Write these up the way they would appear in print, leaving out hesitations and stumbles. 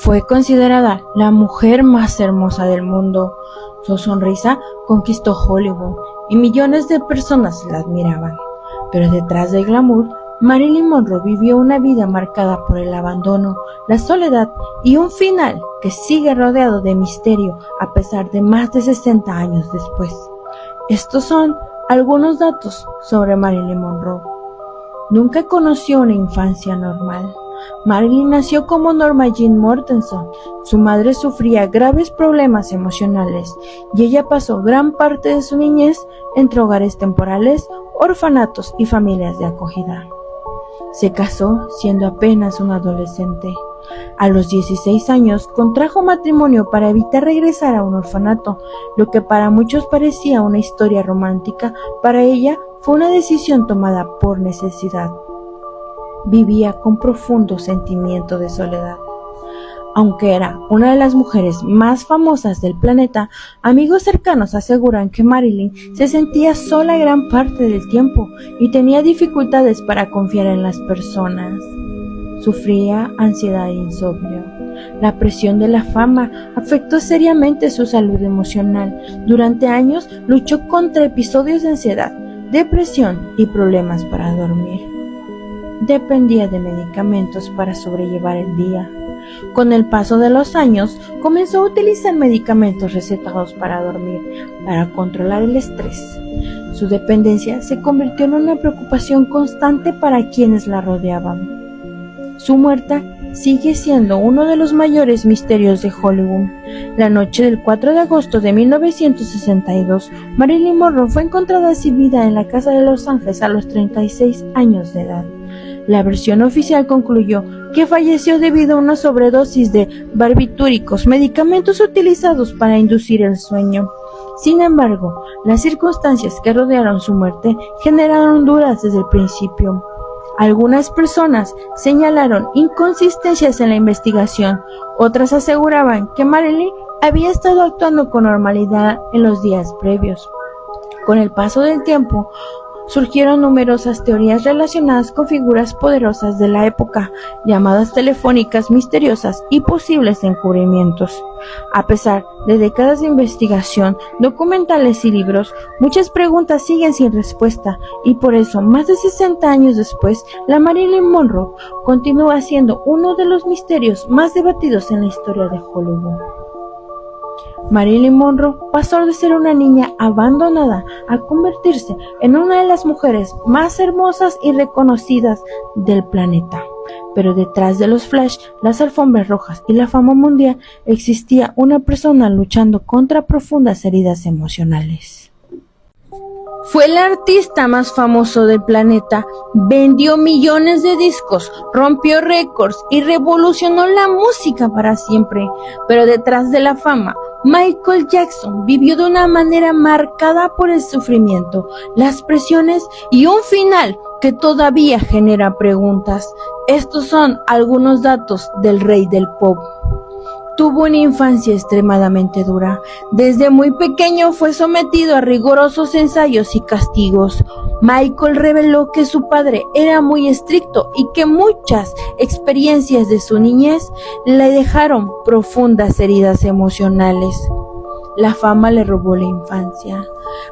Fue considerada la mujer más hermosa del mundo. Su sonrisa conquistó Hollywood y millones de personas la admiraban. Pero detrás del glamour, Marilyn Monroe vivió una vida marcada por el abandono, la soledad y un final que sigue rodeado de misterio a pesar de más de 60 años después. Estos son algunos datos sobre Marilyn Monroe. Nunca conoció una infancia normal. Marilyn nació como Norma Jean Mortenson. Su madre sufría graves problemas emocionales y ella pasó gran parte de su niñez entre hogares temporales, orfanatos y familias de acogida. Se casó siendo apenas una adolescente. A los 16 años contrajo matrimonio para evitar regresar a un orfanato, lo que para muchos parecía una historia romántica, para ella fue una decisión tomada por necesidad. Vivía con profundo sentimiento de soledad. Aunque era una de las mujeres más famosas del planeta, amigos cercanos aseguran que Marilyn se sentía sola gran parte del tiempo y tenía dificultades para confiar en las personas. Sufría ansiedad e insomnio. La presión de la fama afectó seriamente su salud emocional. Durante años luchó contra episodios de ansiedad, depresión y problemas para dormir. Dependía de medicamentos para sobrellevar el día. Con el paso de los años, comenzó a utilizar medicamentos recetados para dormir, para controlar el estrés. Su dependencia se convirtió en una preocupación constante para quienes la rodeaban. Su muerte sigue siendo uno de los mayores misterios de Hollywood. La noche del 4 de agosto de 1962, Marilyn Monroe fue encontrada sin vida en la casa de Los Ángeles a los 36 años de edad. La versión oficial concluyó que falleció debido a una sobredosis de barbitúricos, medicamentos utilizados para inducir el sueño. Sin embargo, las circunstancias que rodearon su muerte generaron dudas desde el principio. Algunas personas señalaron inconsistencias en la investigación, otras aseguraban que Marilyn había estado actuando con normalidad en los días previos. Con el paso del tiempo, surgieron numerosas teorías relacionadas con figuras poderosas de la época, llamadas telefónicas misteriosas y posibles encubrimientos. A pesar de décadas de investigación, documentales y libros, muchas preguntas siguen sin respuesta y por eso, más de 60 años después, la Marilyn Monroe continúa siendo uno de los misterios más debatidos en la historia de Hollywood. Marilyn Monroe pasó de ser una niña abandonada a convertirse en una de las mujeres más hermosas y reconocidas del planeta. Pero detrás de los flash, las alfombras rojas y la fama mundial existía una persona luchando contra profundas heridas emocionales. Fue el artista más famoso del planeta, vendió millones de discos, rompió récords y revolucionó la música para siempre. Pero detrás de la fama, Michael Jackson vivió de una manera marcada por el sufrimiento, las presiones y un final que todavía genera preguntas. Estos son algunos datos del rey del pop. Tuvo una infancia extremadamente dura. Desde muy pequeño fue sometido a rigurosos ensayos y castigos. Michael reveló que su padre era muy estricto y que muchas experiencias de su niñez le dejaron profundas heridas emocionales. La fama le robó la infancia.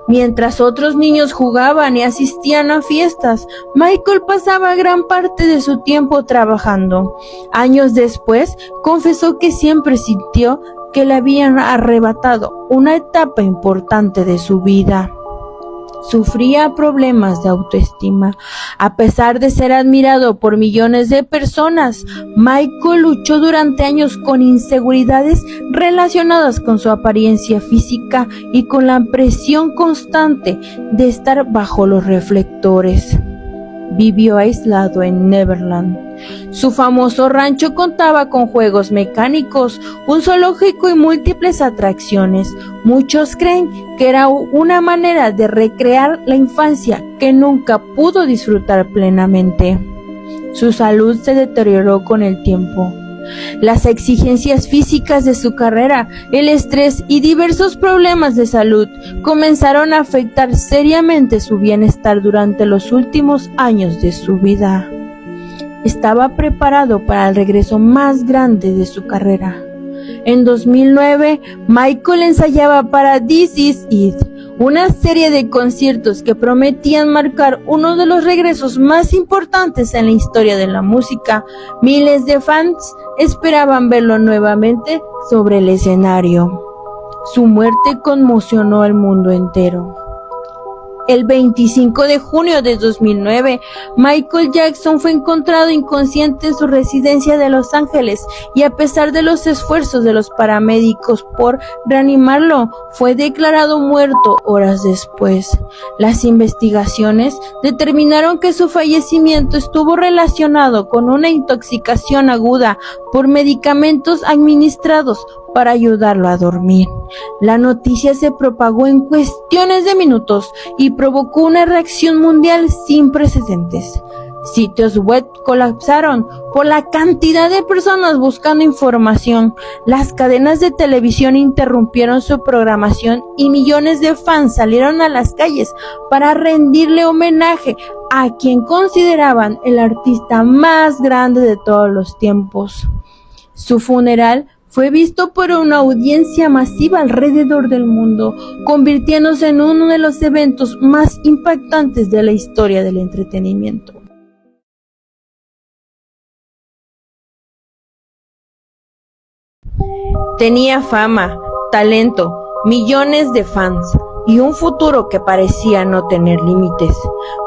Mientras otros niños jugaban y asistían a fiestas, Michael pasaba gran parte de su tiempo trabajando. Años después, confesó que siempre sintió que le habían arrebatado una etapa importante de su vida. Sufría problemas de autoestima. A pesar de ser admirado por millones de personas, Michael luchó durante años con inseguridades relacionadas con su apariencia física y con la presión constante de estar bajo los reflectores. Vivió aislado en Neverland. Su famoso rancho contaba con juegos mecánicos, un zoológico y múltiples atracciones. Muchos creen que era una manera de recrear la infancia que nunca pudo disfrutar plenamente. Su salud se deterioró con el tiempo. Las exigencias físicas de su carrera, el estrés y diversos problemas de salud comenzaron a afectar seriamente su bienestar durante los últimos años de su vida. estaba preparado para el regreso más grande de su carrera. En 2009, Michael ensayaba para This Is It, una serie de conciertos que prometían marcar uno de los regresos más importantes en la historia de la música. Miles de fans esperaban verlo nuevamente sobre el escenario. Su muerte conmocionó al mundo entero. El 25 de junio de 2009, Michael Jackson fue encontrado inconsciente en su residencia de Los Ángeles y a pesar de los esfuerzos de los paramédicos por reanimarlo, fue declarado muerto horas después. Las investigaciones determinaron que su fallecimiento estuvo relacionado con una intoxicación aguda por medicamentos administrados para ayudarlo a dormir. La noticia se propagó en cuestiones de minutos y provocó una reacción mundial sin precedentes. Sitios web colapsaron por la cantidad de personas buscando información. Las cadenas de televisión interrumpieron su programación y millones de fans salieron a las calles para rendirle homenaje a quien consideraban el artista más grande de todos los tiempos. Su funeral fue visto por una audiencia masiva alrededor del mundo, convirtiéndose en uno de los eventos más impactantes de la historia del entretenimiento. Tenía fama, talento, millones de fans y un futuro que parecía no tener límites,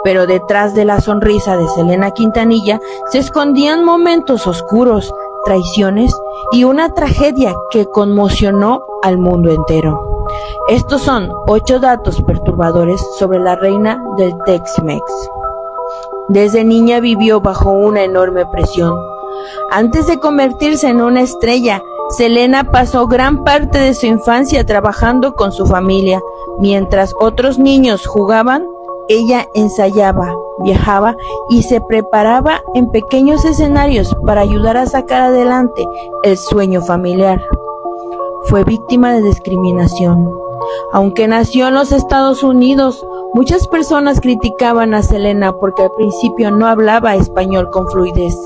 pero detrás de la sonrisa de Selena Quintanilla se escondían momentos oscuros, traiciones y una tragedia que conmocionó al mundo entero. Estos son 8 datos perturbadores sobre la reina del Tex-Mex. Desde niña vivió bajo una enorme presión. Antes de convertirse en una estrella, Selena pasó gran parte de su infancia trabajando con su familia. Mientras otros niños jugaban, ella ensayaba, viajaba y se preparaba en pequeños escenarios para ayudar a sacar adelante el sueño familiar. Fue víctima de discriminación. Aunque nació en los Estados Unidos, muchas personas criticaban a Selena porque al principio no hablaba español con fluidez.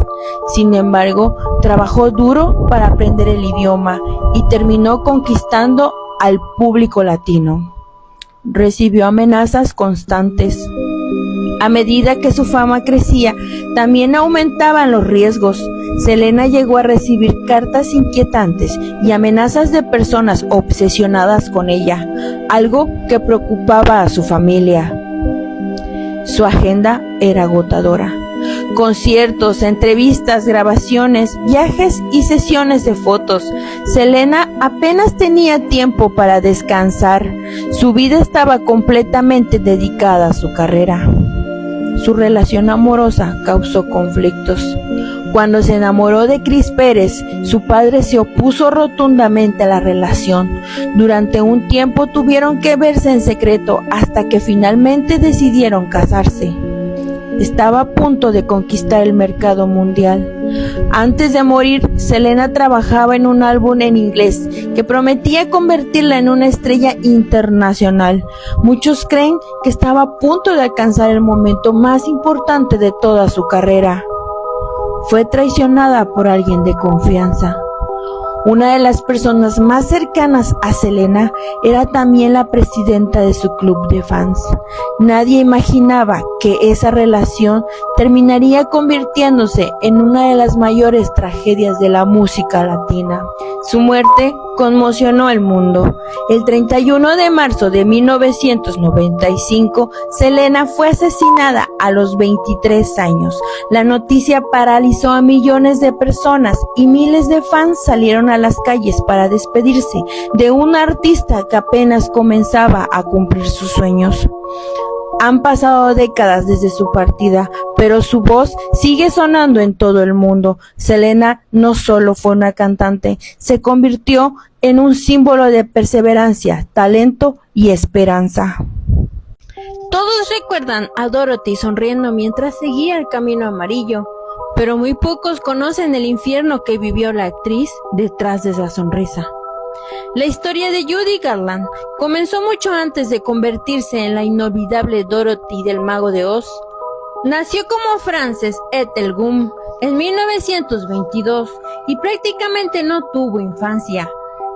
Sin embargo, trabajó duro para aprender el idioma y terminó conquistando al público latino. Recibió amenazas constantes. A medida que su fama crecía, también aumentaban los riesgos. Selena llegó a recibir cartas inquietantes y amenazas de personas obsesionadas con ella, algo que preocupaba a su familia. Su agenda era agotadora. Conciertos, entrevistas, grabaciones, viajes y sesiones de fotos. Selena apenas tenía tiempo para descansar. Su vida estaba completamente dedicada a su carrera. Su relación amorosa causó conflictos. Cuando se enamoró de Chris Pérez, su padre se opuso rotundamente a la relación. Durante un tiempo tuvieron que verse en secreto hasta que finalmente decidieron casarse. Estaba a punto de conquistar el mercado mundial. Antes de morir, Selena trabajaba en un álbum en inglés que prometía convertirla en una estrella internacional. Muchos creen que estaba a punto de alcanzar el momento más importante de toda su carrera. Fue traicionada por alguien de confianza. Una de las personas más cercanas a Selena era también la presidenta de su club de fans. Nadie imaginaba que esa relación terminaría convirtiéndose en una de las mayores tragedias de la música latina. Su muerte conmocionó al mundo. El 31 de marzo de 1995, Selena fue asesinada a los 23 años. La noticia paralizó a millones de personas y miles de fans salieron a las calles para despedirse de una artista que apenas comenzaba a cumplir sus sueños. Han pasado décadas desde su partida, pero su voz sigue sonando en todo el mundo. Selena no solo fue una cantante, se convirtió en un símbolo de perseverancia, talento y esperanza. Todos recuerdan a Dorothy sonriendo mientras seguía el camino amarillo, pero muy pocos conocen el infierno que vivió la actriz detrás de esa sonrisa. La historia de Judy Garland comenzó mucho antes de convertirse en la inolvidable Dorothy del Mago de Oz. Nació como Frances Ethel Gumm en 1922 y prácticamente no tuvo infancia.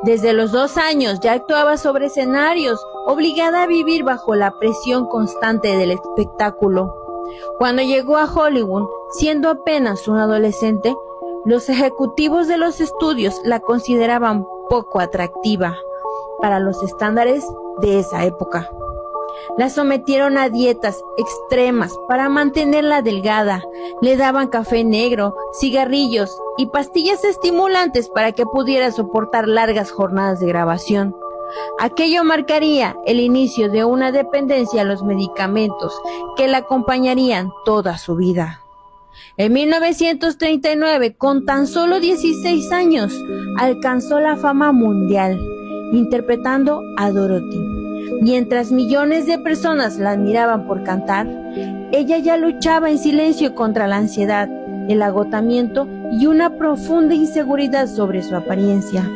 Desde los 2 años ya actuaba sobre escenarios, obligada a vivir bajo la presión constante del espectáculo. Cuando llegó a Hollywood, siendo apenas un adolescente, los ejecutivos de los estudios la consideraban poco atractiva para los estándares de esa época. La sometieron a dietas extremas para mantenerla delgada, le daban café negro, cigarrillos y pastillas estimulantes para que pudiera soportar largas jornadas de grabación. Aquello marcaría el inicio de una dependencia a los medicamentos que la acompañarían toda su vida. En 1939, con tan solo 16 años, alcanzó la fama mundial, interpretando a Dorothy. Mientras millones de personas la admiraban por cantar, ella ya luchaba en silencio contra la ansiedad, el agotamiento y una profunda inseguridad sobre su apariencia.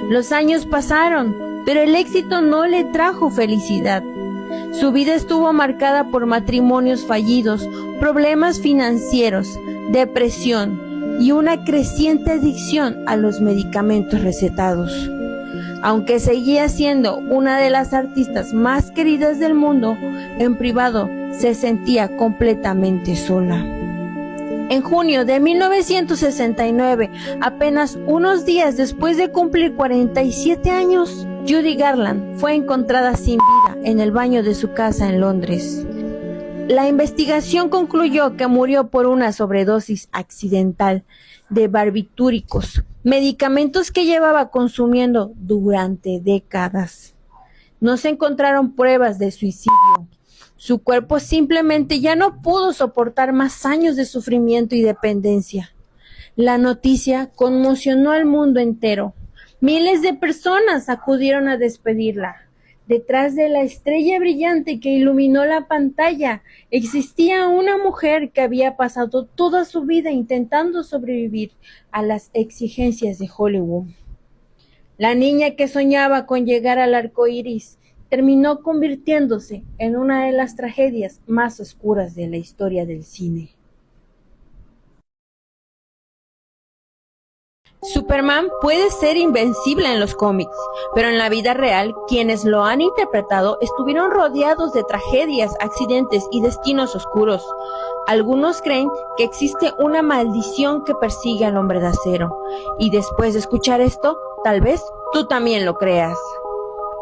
Los años pasaron, pero el éxito no le trajo felicidad. Su vida estuvo marcada por matrimonios fallidos, problemas financieros, depresión y una creciente adicción a los medicamentos recetados. Aunque seguía siendo una de las artistas más queridas del mundo, en privado se sentía completamente sola. En junio de 1969, apenas unos días después de cumplir 47 años, Judy Garland fue encontrada sin vida en el baño de su casa en Londres. La investigación concluyó que murió por una sobredosis accidental de barbitúricos, medicamentos que llevaba consumiendo durante décadas. No se encontraron pruebas de suicidio. Su cuerpo simplemente ya no pudo soportar más años de sufrimiento y dependencia. La noticia conmocionó al mundo entero. Miles de personas acudieron a despedirla. Detrás de la estrella brillante que iluminó la pantalla, existía una mujer que había pasado toda su vida intentando sobrevivir a las exigencias de Hollywood. La niña que soñaba con llegar al arco iris terminó convirtiéndose en una de las tragedias más oscuras de la historia del cine. Superman puede ser invencible en los cómics, pero en la vida real, quienes lo han interpretado estuvieron rodeados de tragedias, accidentes y destinos oscuros. Algunos creen que existe una maldición que persigue al Hombre de Acero, y después de escuchar esto, tal vez tú también lo creas.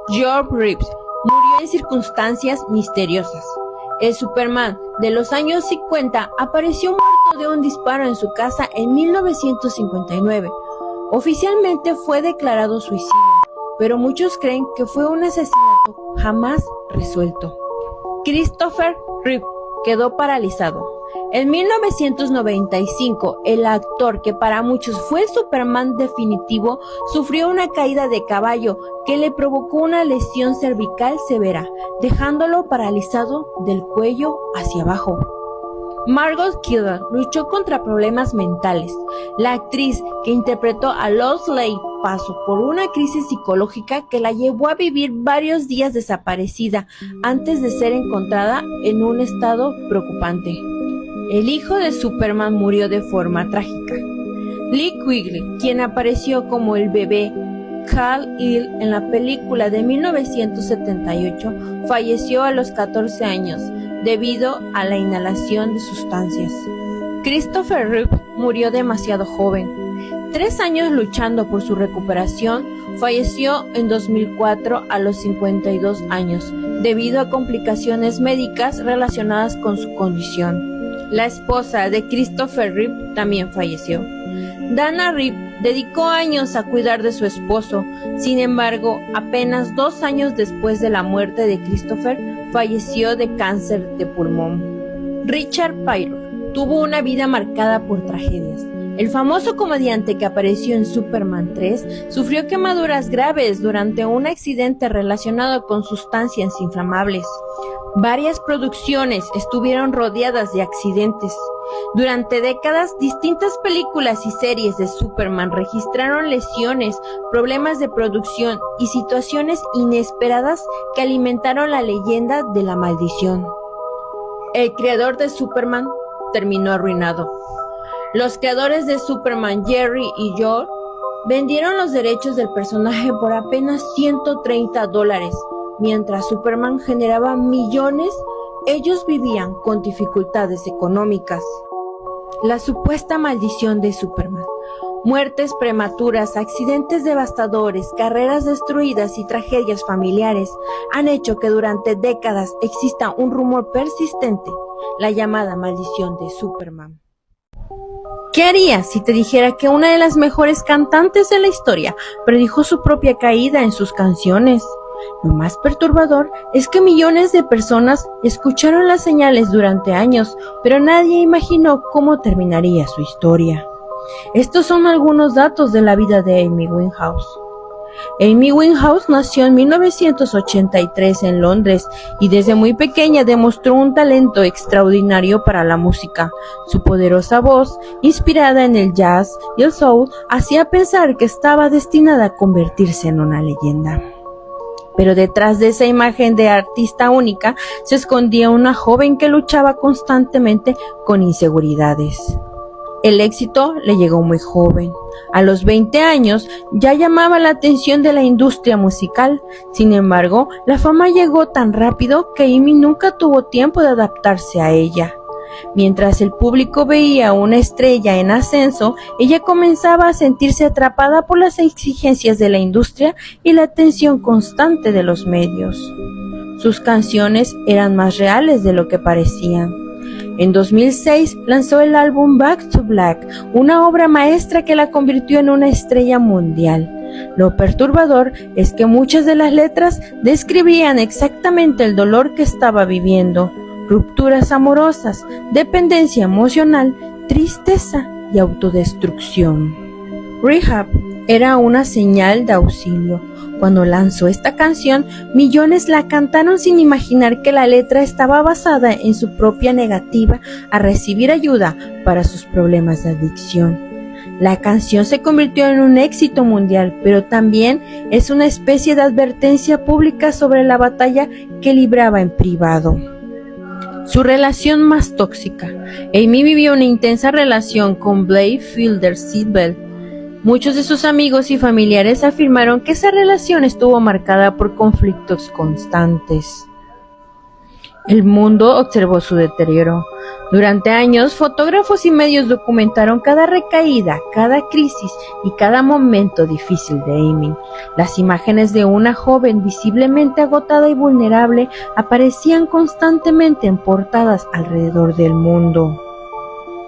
George Reeves murió en circunstancias misteriosas. El Superman de los años 50 apareció muerto de un disparo en su casa en 1959. Oficialmente fue declarado suicidio, pero muchos creen que fue un asesinato jamás resuelto. Christopher Reeve quedó paralizado. En 1995, el actor que para muchos fue el Superman definitivo sufrió una caída de caballo que le provocó una lesión cervical severa, dejándolo paralizado del cuello hacia abajo. Margot Kidder luchó contra problemas mentales. La actriz que interpretó a Lois Lane pasó por una crisis psicológica que la llevó a vivir varios días desaparecida antes de ser encontrada en un estado preocupante. El hijo de Superman murió de forma trágica. Lee Quigley, quien apareció como el bebé Kal-El en la película de 1978, falleció a los 14 años debido a la inhalación de sustancias. Christopher Reeve murió demasiado joven. 3 años luchando por su recuperación, falleció en 2004 a los 52 años, debido a complicaciones médicas relacionadas con su condición. La esposa de Christopher Reeve también falleció. Dana Reeve dedicó años a cuidar de su esposo. Sin embargo, apenas 2 años después de la muerte de Christopher, falleció de cáncer de pulmón. Richard Pryor tuvo una vida marcada por tragedias. El famoso comediante que apareció en Superman 3 sufrió quemaduras graves durante un accidente relacionado con sustancias inflamables. Varias producciones estuvieron rodeadas de accidentes. Durante décadas, distintas películas y series de Superman registraron lesiones, problemas de producción y situaciones inesperadas que alimentaron la leyenda de la maldición. El creador de Superman terminó arruinado. Los creadores de Superman, Jerry y Joel, vendieron los derechos del personaje por apenas $130. Mientras Superman generaba millones, ellos vivían con dificultades económicas. La supuesta maldición de Superman. Muertes prematuras, accidentes devastadores, carreras destruidas y tragedias familiares han hecho que durante décadas exista un rumor persistente, la llamada maldición de Superman. ¿Qué harías si te dijera que una de las mejores cantantes de la historia predijo su propia caída en sus canciones? Lo más perturbador es que millones de personas escucharon las señales durante años, pero nadie imaginó cómo terminaría su historia. Estos son algunos datos de la vida de Amy Winehouse. Amy Winehouse nació en 1983 en Londres y desde muy pequeña demostró un talento extraordinario para la música. Su poderosa voz, inspirada en el jazz y el soul, hacía pensar que estaba destinada a convertirse en una leyenda. Pero detrás de esa imagen de artista única se escondía una joven que luchaba constantemente con inseguridades. El éxito le llegó muy joven. A los 20 años ya llamaba la atención de la industria musical. Sin embargo, la fama llegó tan rápido que Amy nunca tuvo tiempo de adaptarse a ella. Mientras el público veía una estrella en ascenso, ella comenzaba a sentirse atrapada por las exigencias de la industria y la atención constante de los medios. Sus canciones eran más reales de lo que parecían. En 2006 lanzó el álbum Back to Black, una obra maestra que la convirtió en una estrella mundial. Lo perturbador es que muchas de las letras describían exactamente el dolor que estaba viviendo: rupturas amorosas, dependencia emocional, tristeza y autodestrucción. Rehab era una señal de auxilio. Cuando lanzó esta canción, millones la cantaron sin imaginar que la letra estaba basada en su propia negativa a recibir ayuda para sus problemas de adicción. La canción se convirtió en un éxito mundial, pero también es una especie de advertencia pública sobre la batalla que libraba en privado. Su relación más tóxica. Amy vivió una intensa relación con Blake Fielder-Sitwell. Muchos de sus amigos y familiares afirmaron que esa relación estuvo marcada por conflictos constantes. El mundo observó su deterioro. Durante años, fotógrafos y medios documentaron cada recaída, cada crisis y cada momento difícil de Amy. Las imágenes de una joven visiblemente agotada y vulnerable aparecían constantemente en portadas alrededor del mundo.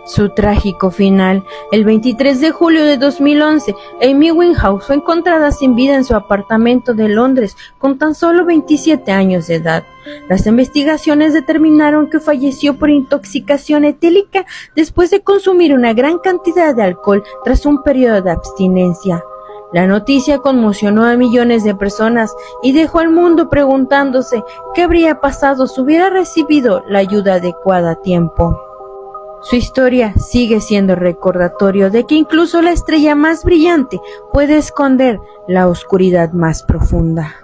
Su trágico final. El 23 de julio de 2011, Amy Winehouse fue encontrada sin vida en su apartamento de Londres con tan solo 27 años de edad. Las investigaciones determinaron que falleció por intoxicación etílica después de consumir una gran cantidad de alcohol tras un periodo de abstinencia. La noticia conmocionó a millones de personas y dejó al mundo preguntándose qué habría pasado si hubiera recibido la ayuda adecuada a tiempo. Su historia sigue siendo recordatorio de que incluso la estrella más brillante puede esconder la oscuridad más profunda.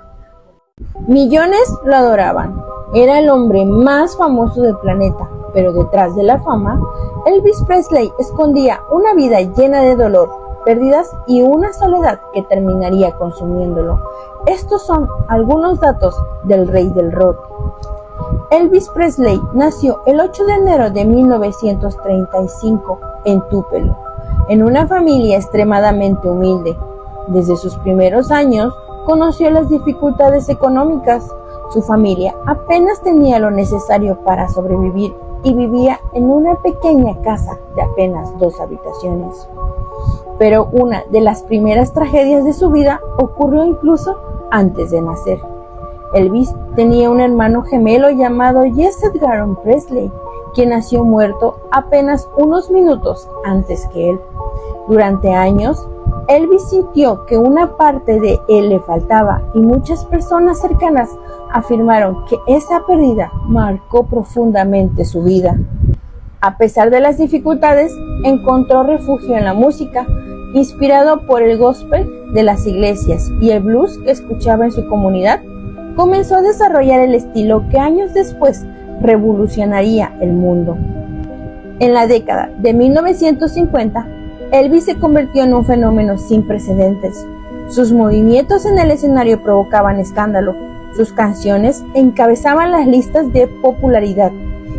Millones lo adoraban. Era el hombre más famoso del planeta, pero detrás de la fama, Elvis Presley escondía una vida llena de dolor, pérdidas y una soledad que terminaría consumiéndolo. Estos son algunos datos del rey del rock. Elvis Presley nació el 8 de enero de 1935 en Tupelo, en una familia extremadamente humilde. Desde sus primeros años conoció las dificultades económicas. Su familia apenas tenía lo necesario para sobrevivir y vivía en una pequeña casa de apenas 2 habitaciones. Pero una de las primeras tragedias de su vida ocurrió incluso antes de nacer. Elvis tenía un hermano gemelo llamado Jesse Edgar Presley, quien nació muerto apenas unos minutos antes que él. Durante años, Elvis sintió que una parte de él le faltaba y muchas personas cercanas afirmaron que esa pérdida marcó profundamente su vida. A pesar de las dificultades, encontró refugio en la música, inspirado por el gospel de las iglesias y el blues que escuchaba en su comunidad. Comenzó a desarrollar el estilo que años después revolucionaría el mundo. En la década de 1950, Elvis se convirtió en un fenómeno sin precedentes. Sus movimientos en el escenario provocaban escándalo, sus canciones encabezaban las listas de popularidad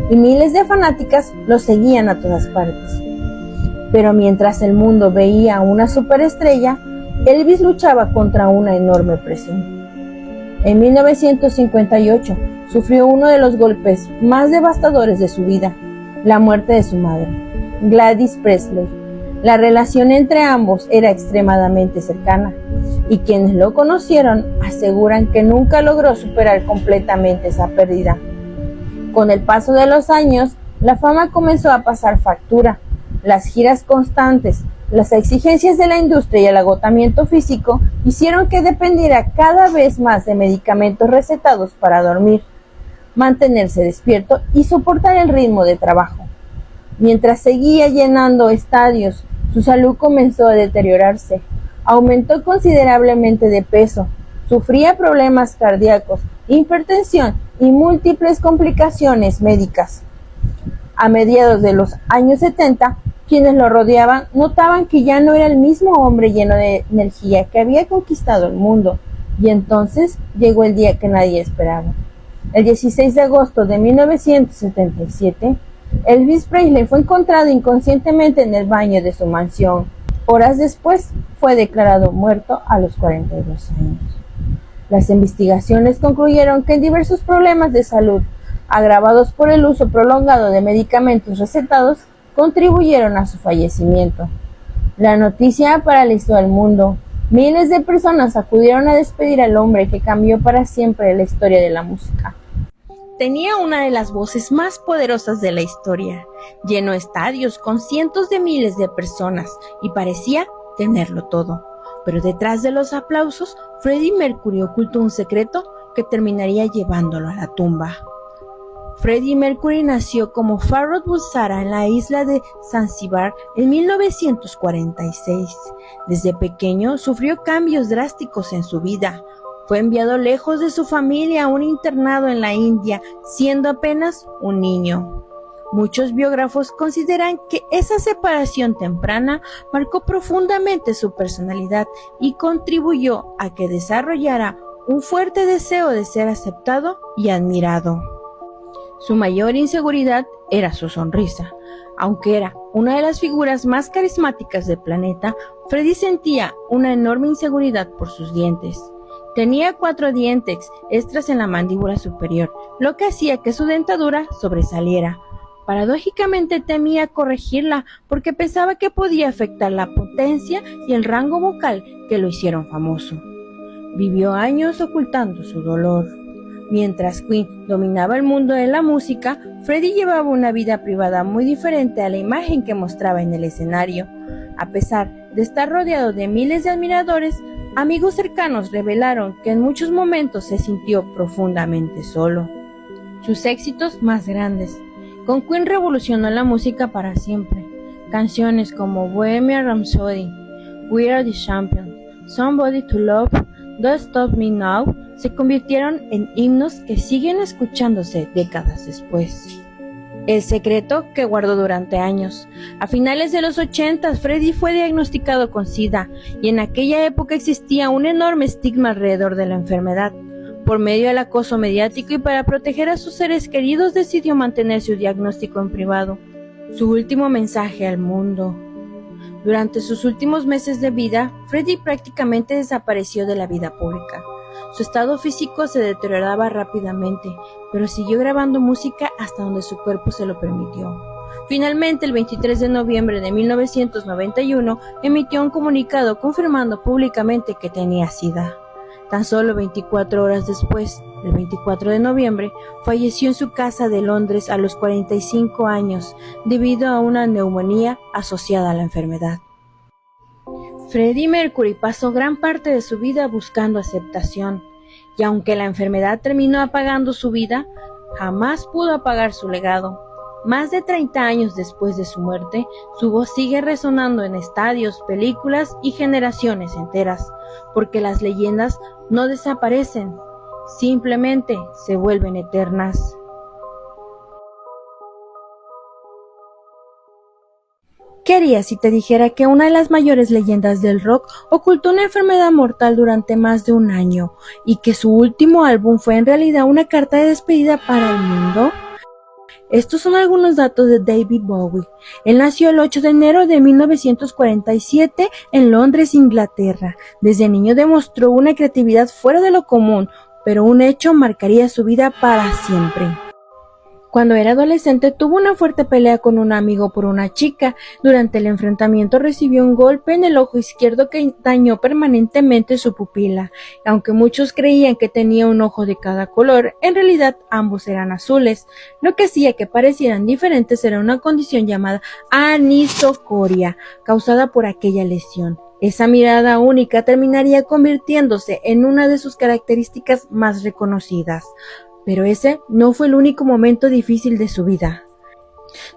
y miles de fanáticas lo seguían a todas partes. Pero mientras el mundo veía a una superestrella, Elvis luchaba contra una enorme presión. En 1958 sufrió uno de los golpes más devastadores de su vida, la muerte de su madre, Gladys Presley. La relación entre ambos era extremadamente cercana, y quienes lo conocieron aseguran que nunca logró superar completamente esa pérdida. Con el paso de los años, la fama comenzó a pasar factura. Las giras constantes, las exigencias de la industria y el agotamiento físico hicieron que dependiera cada vez más de medicamentos recetados para dormir, mantenerse despierto y soportar el ritmo de trabajo. Mientras seguía llenando estadios, su salud comenzó a deteriorarse. Aumentó considerablemente de peso, sufría problemas cardíacos, hipertensión y múltiples complicaciones médicas. A mediados de los años 70, quienes lo rodeaban notaban que ya no era el mismo hombre lleno de energía que había conquistado el mundo, y entonces llegó el día que nadie esperaba. El 16 de agosto de 1977, Elvis Presley fue encontrado inconscientemente en el baño de su mansión. Horas después, fue declarado muerto a los 42 años. Las investigaciones concluyeron que diversos problemas de salud, agravados por el uso prolongado de medicamentos recetados, contribuyeron a su fallecimiento. La noticia paralizó al mundo. Miles de personas acudieron a despedir al hombre que cambió para siempre la historia de la música. Tenía una de las voces más poderosas de la historia, llenó estadios con cientos de miles de personas y parecía tenerlo todo. Pero detrás de los aplausos, Freddie Mercury ocultó un secreto que terminaría llevándolo a la tumba. Freddie Mercury nació como Farrokh Bulsara en la isla de Zanzíbar en 1946. Desde pequeño sufrió cambios drásticos en su vida. Fue enviado lejos de su familia a un internado en la India, siendo apenas un niño. Muchos biógrafos consideran que esa separación temprana marcó profundamente su personalidad y contribuyó a que desarrollara un fuerte deseo de ser aceptado y admirado. Su mayor inseguridad era su sonrisa. Aunque era una de las figuras más carismáticas del planeta, Freddie sentía una enorme inseguridad por sus dientes. Tenía 4 dientes extras en la mandíbula superior, lo que hacía que su dentadura sobresaliera. Paradójicamente temía corregirla porque pensaba que podía afectar la potencia y el rango vocal que lo hicieron famoso. Vivió años ocultando su dolor. Mientras Queen dominaba el mundo de la música, Freddie llevaba una vida privada muy diferente a la imagen que mostraba en el escenario. A pesar de estar rodeado de miles de admiradores, amigos cercanos revelaron que en muchos momentos se sintió profundamente solo. Sus éxitos más grandes. Con Queen revolucionó la música para siempre. Canciones como Bohemian Rhapsody, We Are the Champions, Somebody to Love, Don't Stop Me Now se convirtieron en himnos que siguen escuchándose décadas después. El secreto que guardó durante años. A finales de los 80, Freddie fue diagnosticado con SIDA y en aquella época existía un enorme estigma alrededor de la enfermedad. Por medio del acoso mediático y para proteger a sus seres queridos, decidió mantener su diagnóstico en privado. Su último mensaje al mundo. Durante sus últimos meses de vida, Freddie prácticamente desapareció de la vida pública. Su estado físico se deterioraba rápidamente, pero siguió grabando música hasta donde su cuerpo se lo permitió. Finalmente, el 23 de noviembre de 1991, emitió un comunicado confirmando públicamente que tenía SIDA. Tan solo 24 horas después, el 24 de noviembre, falleció en su casa de Londres a los 45 años debido a una neumonía asociada a la enfermedad. Freddie Mercury pasó gran parte de su vida buscando aceptación, y aunque la enfermedad terminó apagando su vida, jamás pudo apagar su legado. Más de 30 años después de su muerte, su voz sigue resonando en estadios, películas y generaciones enteras, porque las leyendas no desaparecen, simplemente se vuelven eternas. ¿Qué harías si te dijera que una de las mayores leyendas del rock ocultó una enfermedad mortal durante más de un año y que su último álbum fue en realidad una carta de despedida para el mundo? Estos son algunos datos de David Bowie. Él nació el 8 de enero de 1947 en Londres, Inglaterra. Desde niño demostró una creatividad fuera de lo común, pero un hecho marcaría su vida para siempre. Cuando era adolescente tuvo una fuerte pelea con un amigo por una chica. Durante el enfrentamiento recibió un golpe en el ojo izquierdo que dañó permanentemente su pupila. Aunque muchos creían que tenía un ojo de cada color, en realidad ambos eran azules. Lo que hacía que parecieran diferentes era una condición llamada anisocoria, causada por aquella lesión. Esa mirada única terminaría convirtiéndose en una de sus características más reconocidas. Pero ese no fue el único momento difícil de su vida.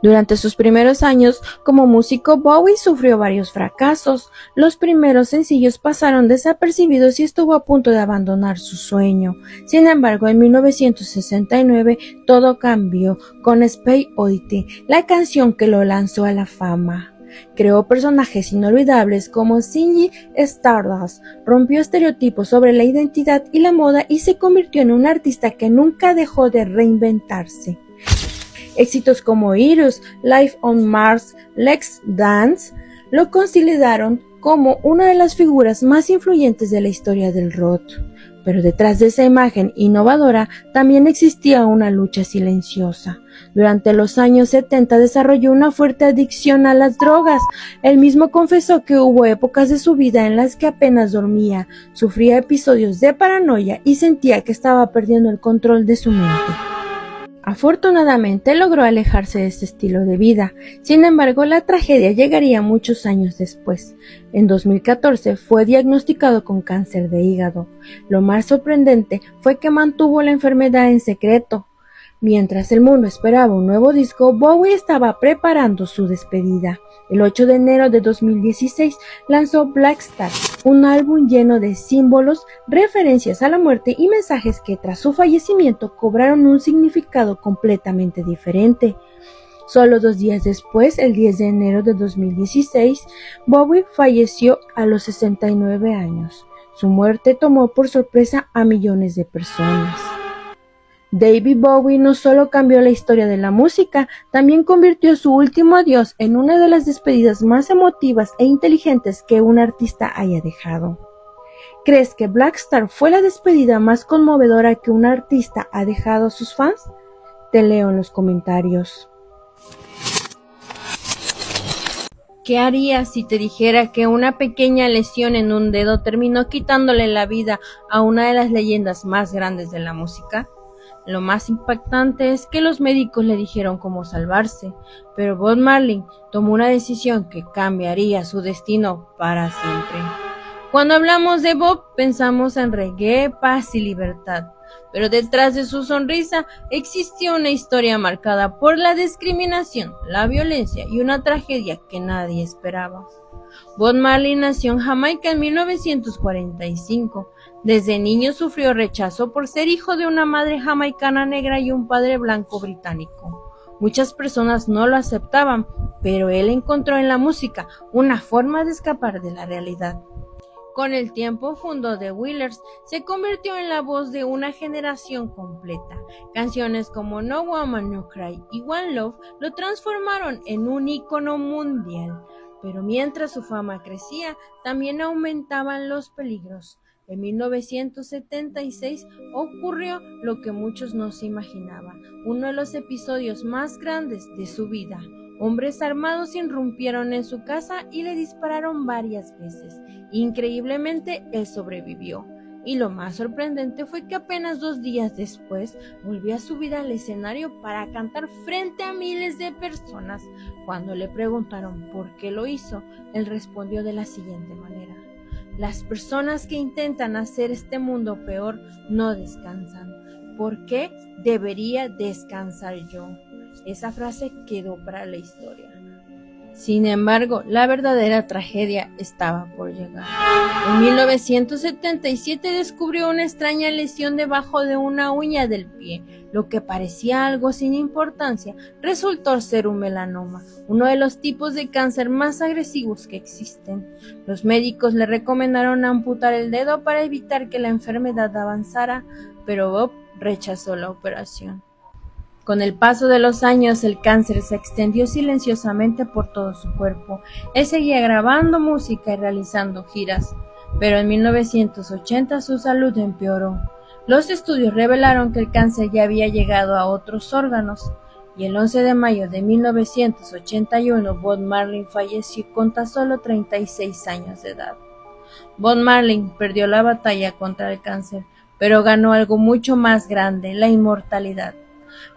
Durante sus primeros años como músico, Bowie sufrió varios fracasos. Los primeros sencillos pasaron desapercibidos y estuvo a punto de abandonar su sueño. Sin embargo, en 1969 todo cambió con Space Oddity, la canción que lo lanzó a la fama. Creó personajes inolvidables como Ziggy Stardust, rompió estereotipos sobre la identidad y la moda y se convirtió en un artista que nunca dejó de reinventarse. Éxitos como Eros, Life on Mars, Let's Dance lo consolidaron como una de las figuras más influyentes de la historia del rock. Pero detrás de esa imagen innovadora también existía una lucha silenciosa. Durante los años 70 desarrolló una fuerte adicción a las drogas. Él mismo confesó que hubo épocas de su vida en las que apenas dormía, sufría episodios de paranoia y sentía que estaba perdiendo el control de su mente. Afortunadamente logró alejarse de ese estilo de vida. Sin embargo, la tragedia llegaría muchos años después. En 2014 fue diagnosticado con cáncer de hígado. Lo más sorprendente fue que mantuvo la enfermedad en secreto. Mientras el mundo esperaba un nuevo disco, Bowie estaba preparando su despedida. El 8 de enero de 2016 lanzó Black Star, un álbum lleno de símbolos, referencias a la muerte y mensajes que tras su fallecimiento cobraron un significado completamente diferente. Solo 2 días después, el 10 de enero de 2016, Bowie falleció a los 69 años. Su muerte tomó por sorpresa a millones de personas. David Bowie no solo cambió la historia de la música, también convirtió su último adiós en una de las despedidas más emotivas e inteligentes que un artista haya dejado. ¿Crees que Black Star fue la despedida más conmovedora que un artista ha dejado a sus fans? Te leo en los comentarios. ¿Qué harías si te dijera que una pequeña lesión en un dedo terminó quitándole la vida a una de las leyendas más grandes de la música? Lo más impactante es que los médicos le dijeron cómo salvarse, pero Bob Marley tomó una decisión que cambiaría su destino para siempre. Cuando hablamos de Bob, pensamos en reggae, paz y libertad, pero detrás de su sonrisa existió una historia marcada por la discriminación, la violencia y una tragedia que nadie esperaba. Bob Marley nació en Jamaica en 1945. Desde niño sufrió rechazo por ser hijo de una madre jamaicana negra y un padre blanco británico. Muchas personas no lo aceptaban, pero él encontró en la música una forma de escapar de la realidad. Con el tiempo fundó The Wailers, se convirtió en la voz de una generación completa. Canciones como No Woman No Cry y One Love lo transformaron en un ícono mundial. Pero mientras su fama crecía, también aumentaban los peligros. En 1976 ocurrió lo que muchos no se imaginaban, uno de los episodios más grandes de su vida. Hombres armados irrumpieron en su casa y le dispararon varias veces. Increíblemente, él sobrevivió. Y lo más sorprendente fue que apenas 2 días después volvió a subir al escenario para cantar frente a miles de personas. Cuando le preguntaron por qué lo hizo, él respondió de la siguiente manera: las personas que intentan hacer este mundo peor no descansan. ¿Por qué debería descansar yo? Esa frase quedó para la historia. Sin embargo, la verdadera tragedia estaba por llegar. En 1977 descubrió una extraña lesión debajo de una uña del pie. Lo que parecía algo sin importancia resultó ser un melanoma, uno de los tipos de cáncer más agresivos que existen. Los médicos le recomendaron amputar el dedo para evitar que la enfermedad avanzara, pero Bob rechazó la operación. Con el paso de los años, el cáncer se extendió silenciosamente por todo su cuerpo. Él seguía grabando música y realizando giras, pero en 1980 su salud empeoró. Los estudios revelaron que el cáncer ya había llegado a otros órganos, y el 11 de mayo de 1981 Bob Marley falleció con tan solo 36 años de edad. Bob Marley perdió la batalla contra el cáncer, pero ganó algo mucho más grande, la inmortalidad.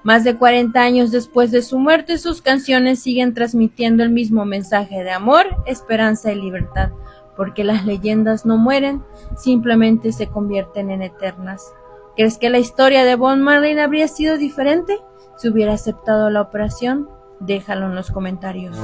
Más de 40 años después de su muerte, sus canciones siguen transmitiendo el mismo mensaje de amor, esperanza y libertad, porque las leyendas no mueren, simplemente se convierten en eternas. ¿Crees que la historia de Bob Marley habría sido diferente si hubiera aceptado la operación? Déjalo en los comentarios.